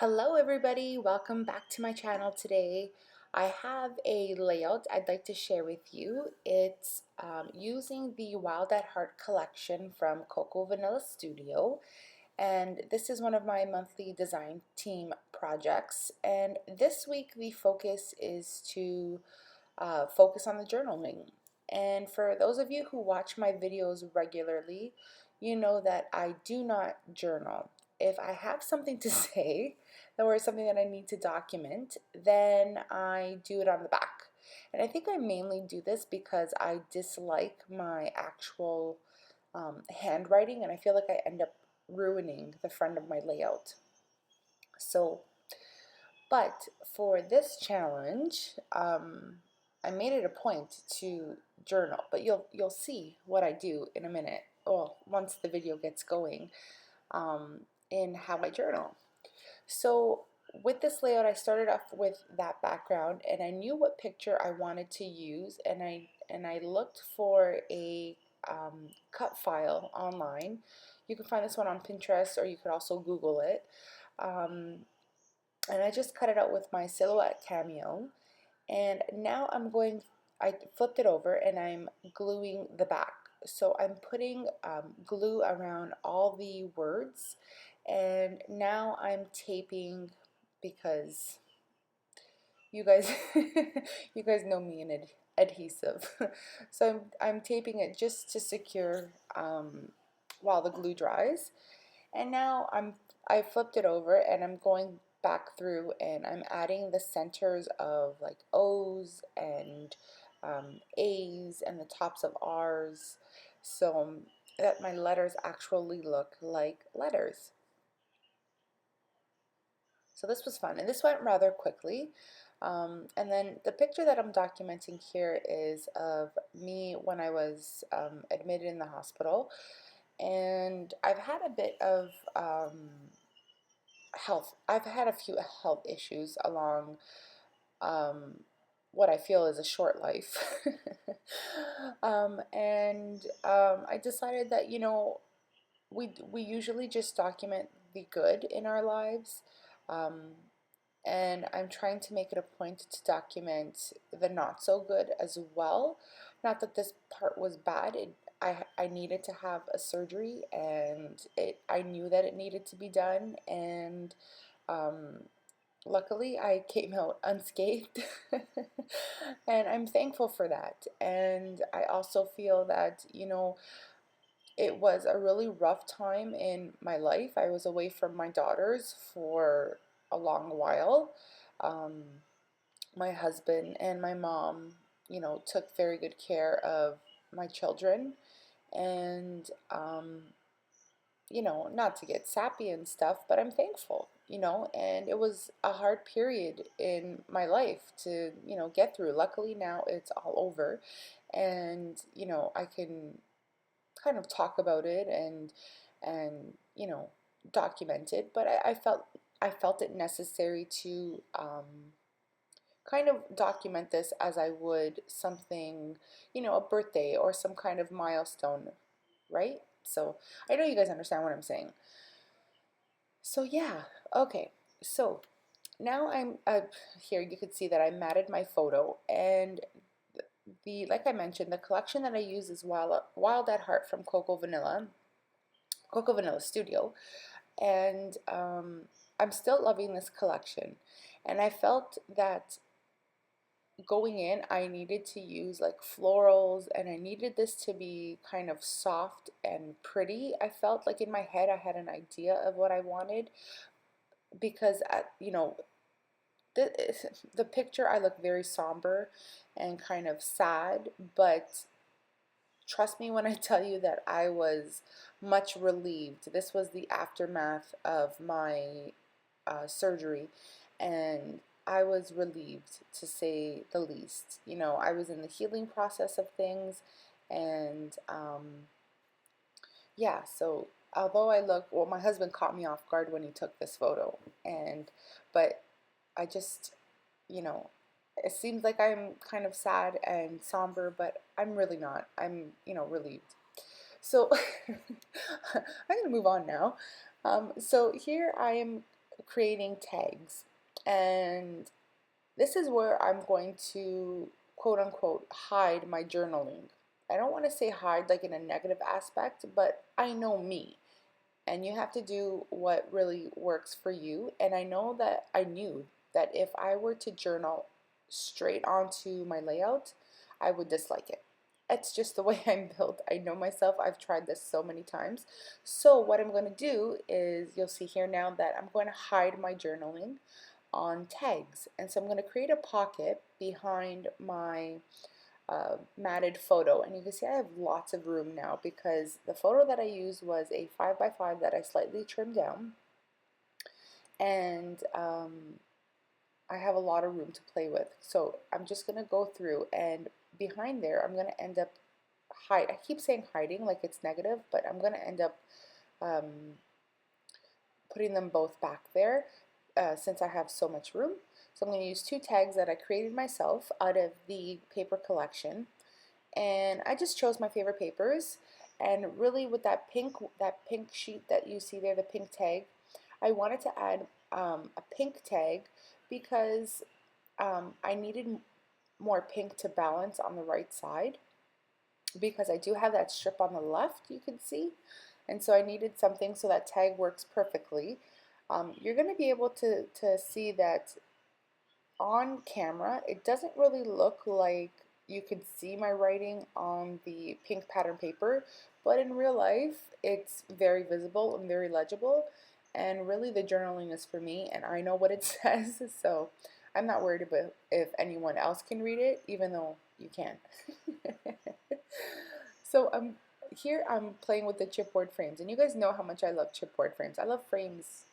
Hello everybody, welcome back to my channel today. I have a layout I'd like to share with you. It's using the Wild at Heart collection from Coco Vanilla Studio, and this is one of my monthly design team projects. And this week the focus is to focus on the journaling. And for those of you who watch my videos regularly, you know that I do not journal. If I have something to say or something that I need to document, then I do it on the back. And I think I mainly do this because I dislike my actual handwriting, and I feel like I end up ruining the front of my layout. So, but for this challenge, I made it a point to journal, but you'll see what I do in a minute. Well, once the video gets going, in how I journal. So with this layout, I started off with that background, and I knew what picture I wanted to use, and I looked for a cut file online. You can find this one on Pinterest, or you could also Google it. And I just cut it out with my Silhouette Cameo, and now I flipped it over and I'm gluing the back. So I'm putting glue around all the words, and now I'm taping because you guys you guys know me in adhesive. So I'm taping it just to secure while the glue dries. And now I flipped it over and I'm going back through and I'm adding the centers of like O's and A's and the tops of R's, so that my letters actually look like letters. So this was fun, and this went rather quickly. And then the picture that I'm documenting here is of me when I was admitted in the hospital, and I've had a bit of I've had a few health issues along what I feel is a short life. I decided that, we usually just document the good in our lives. Um, and I'm trying to make it a point to document the not so good as well. Not that this part was bad. I needed to have a surgery, and I knew that it needed to be done, and um, luckily I came out unscathed. And I'm thankful for that. And I also feel that, it was a really rough time in my life. I was away from my daughters for a long while. Um, my husband and my mom, took very good care of my children. And, not to get sappy and stuff, but I'm thankful, and it was a hard period in my life to, get through. Luckily now it's all over, and, I can kind of talk about it and document it, but I felt it necessary to kind of document this as I would something, a birthday or some kind of milestone, right? So I know you guys understand what I'm saying. So yeah, okay. So now I'm here. You can see that I matted my photo, and like I mentioned, the collection that I use is Wild at Heart from Coco Vanilla Studio, and I'm still loving this collection. And I felt that going in, I needed to use like florals, and I needed this to be kind of soft and pretty. I felt like in my head I had an idea of what I wanted, because the, the picture I look very somber and kind of sad, but trust me when I tell you that I was much relieved. This was the aftermath of my surgery, and I was relieved, to say the least. I was in the healing process of things, and yeah, so although well, my husband caught me off guard when he took this photo, but I just, you know, it seems like I'm kind of sad and somber, but I'm really not. I'm, relieved. So I'm going to move on now. So here I am creating tags, and this is where I'm going to quote unquote hide my journaling. I don't want to say hide like in a negative aspect, but I know me, and you have to do what really works for you. And I know that I knew that if I were to journal straight onto my layout, I would dislike it. It's just the way I'm built. I know myself. I've tried this so many times. So what I'm going to do is, you'll see here now that I'm going to hide my journaling on tags. And so I'm going to create a pocket behind my matted photo, and you can see I have lots of room now because the photo that I used was a 5x5 that I slightly trimmed down, and I have a lot of room to play with. So I'm just gonna go through, and behind there I'm gonna end up I keep saying hiding like it's negative, but I'm gonna end up putting them both back there since I have so much room. So I'm going to use two tags that I created myself out of the paper collection, and I just chose my favorite papers. And really, with that pink sheet that you see there, the pink tag, I wanted to add a pink tag because I needed more pink to balance on the right side, because I do have that strip on the left, you can see, and so I needed something so that tag works perfectly. You're going to be able to see that on camera, it doesn't really look like you could see my writing on the pink pattern paper, but in real life, it's very visible and very legible. And really, the journaling is for me, and I know what it says, so I'm not worried about if anyone else can read it, even though you can. So here I'm playing with the chipboard frames, and you guys know how much I love chipboard frames. I love frames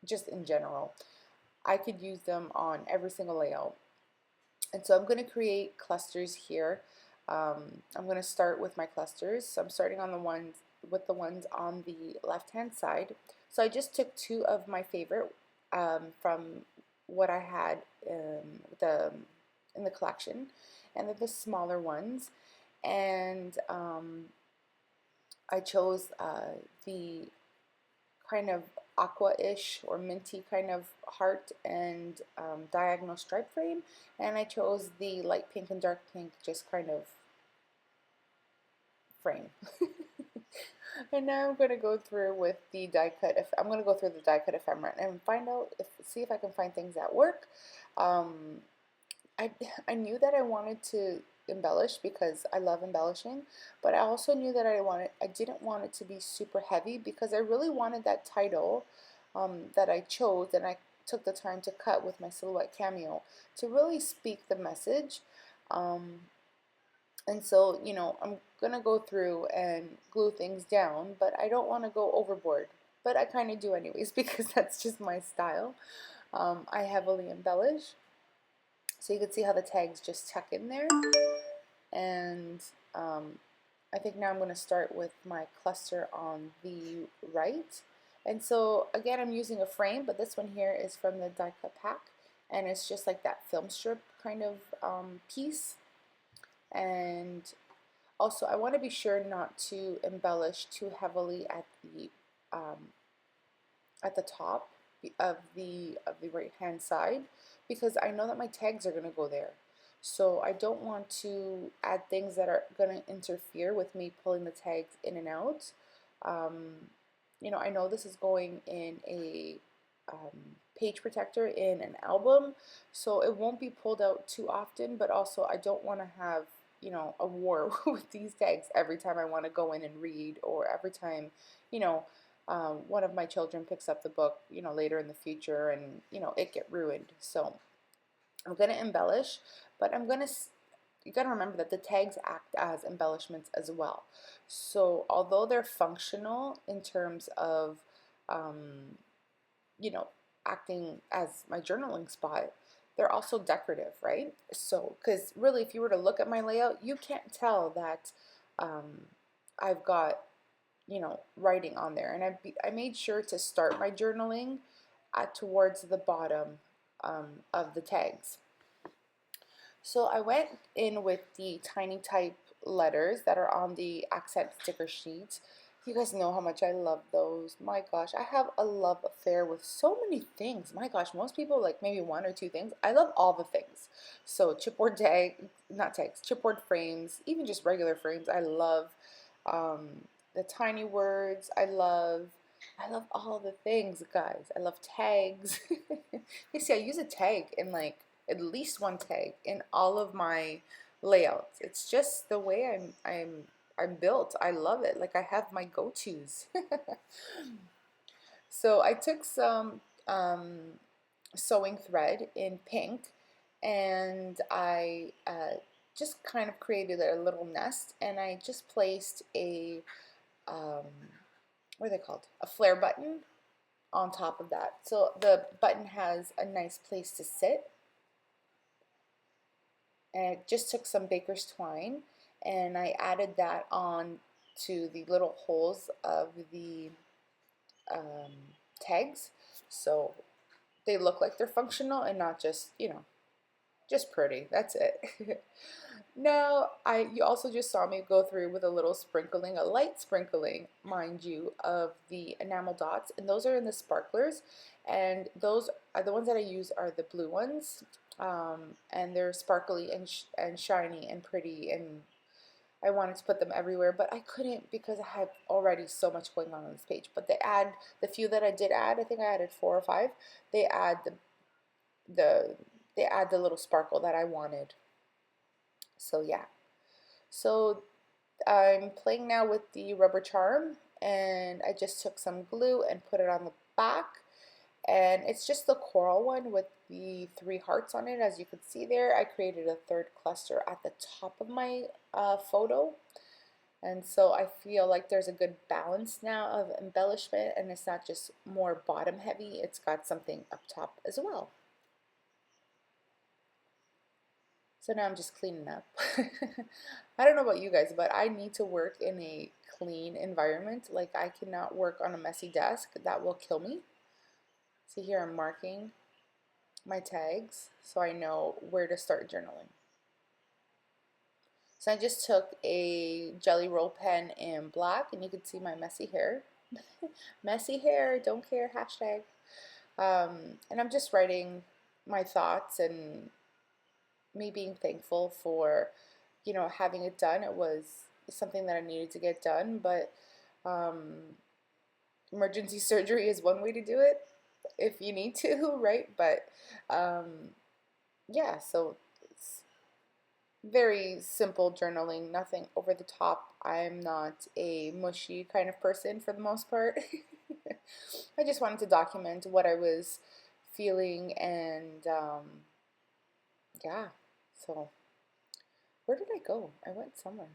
just in general. I could use them on every single layout. And so I'm going to create clusters here. I'm going to start with my clusters. So I'm starting on the ones on the left hand side. So I just took two of my favorite from what I had in the collection, and then the smaller ones. And I chose the kind of aqua-ish or minty kind of heart and diagonal stripe frame, and I chose the light pink and dark pink just kind of frame. And now I'm going to go through with the die cut. I'm going to go through the die cut ephemera and see if I can find things that work. I knew that I wanted to embellish because I love embellishing, but I also knew that I didn't want it to be super heavy, because I really wanted that title that I chose and I took the time to cut with my silhouette cameo to really speak the message. And so, you know, I'm gonna go through and glue things down, but I don't want to go overboard, but I kind of do anyways because that's just my style. I heavily embellish. So you can see how the tags just tuck in there. And I think now I'm going to start with my cluster on the right. And so again, I'm using a frame, but this one here is from the die cut pack, and it's just like that film strip kind of piece. And also, I want to be sure not to embellish too heavily at the top of the right hand side, because I know that my tags are going to go there. So I don't want to add things that are going to interfere with me pulling the tags in and out. You know, I know this is going in a page protector in an album, so it won't be pulled out too often, but also I don't want to have, you know, a war with these tags every time I want to go in and read, or every time, you know, one of my children picks up the book, you know, later in the future, and, you know, it get ruined. So I'm going to embellish, but you got to remember that the tags act as embellishments as well. So although they're functional in terms of, you know, acting as my journaling spot, they're also decorative, right? So, because really, if you were to look at my layout, you can't tell that I've got, you know, writing on there. And I made sure to start my journaling towards the bottom of the tags. So I went in with the tiny type letters that are on the accent sticker sheet You guys know how much I love those. My gosh, I have a love affair with so many things. My gosh, most people like maybe one or two things. I love all the things. So chipboard tag, not tags, chipboard frames, even just regular frames. I love um, the tiny words. I love all the things, guys. I love tags. You see, I use a tag in like at least one tag in all of my layouts. It's just the way I'm built. I love it. Like I have my go-tos. So I took some sewing thread in pink and I just kind of created a little nest and I just placed a, um, what are they called? A flare button on top of that. So the button has a nice place to sit. And I just took some baker's twine and I added that on to the little holes of the tags, so they look like they're functional and not just, you know, just pretty. That's it. Now, you also just saw me go through with a little sprinkling, a light sprinkling, mind you, of the enamel dots, and those are in the sparklers, and those are the ones that I use are the blue ones, and they're sparkly and shiny and pretty, and I wanted to put them everywhere, but I couldn't because I had already so much going on this page. But the few that I did add, I think I added 4 or 5. They add the they add the little sparkle that I wanted. So yeah. So I'm playing now with the rubber charm, and I just took some glue and put it on the back. And it's just the coral one with the 3 hearts on it. As you can see there, I created a third cluster at the top of my photo. And so I feel like there's a good balance now of embellishment, and it's not just more bottom heavy, it's got something up top as well. So now I'm just cleaning up. I don't know about you guys, but I need to work in a clean environment. Like I cannot work on a messy desk. That will kill me. See here I'm marking my tags so I know where to start journaling. So I just took a Jelly Roll pen in black, and you can see my messy hair. Messy hair, don't care, hashtag. And I'm just writing my thoughts and me being thankful for, you know, having it done. It was something that I needed to get done, but emergency surgery is one way to do it if you need to, right? But yeah, so it's very simple journaling, nothing over the top. I'm not a mushy kind of person for the most part. I just wanted to document what I was feeling, and yeah, so where did I go? I went somewhere.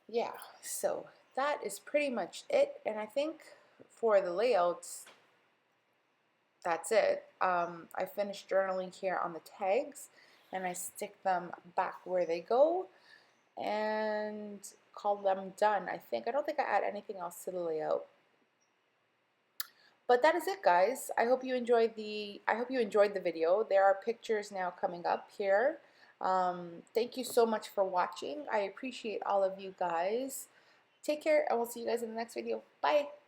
Yeah, so that is pretty much it, and I think for the layouts, that's it. I finished journaling here on the tags, and I stick them back where they go and call them done. I don't think I add anything else to the layout. But that is it, guys. I hope you enjoyed the video. There are pictures now coming up here. Thank you so much for watching. I appreciate all of you guys. Take care, and we'll see you guys in the next video. Bye.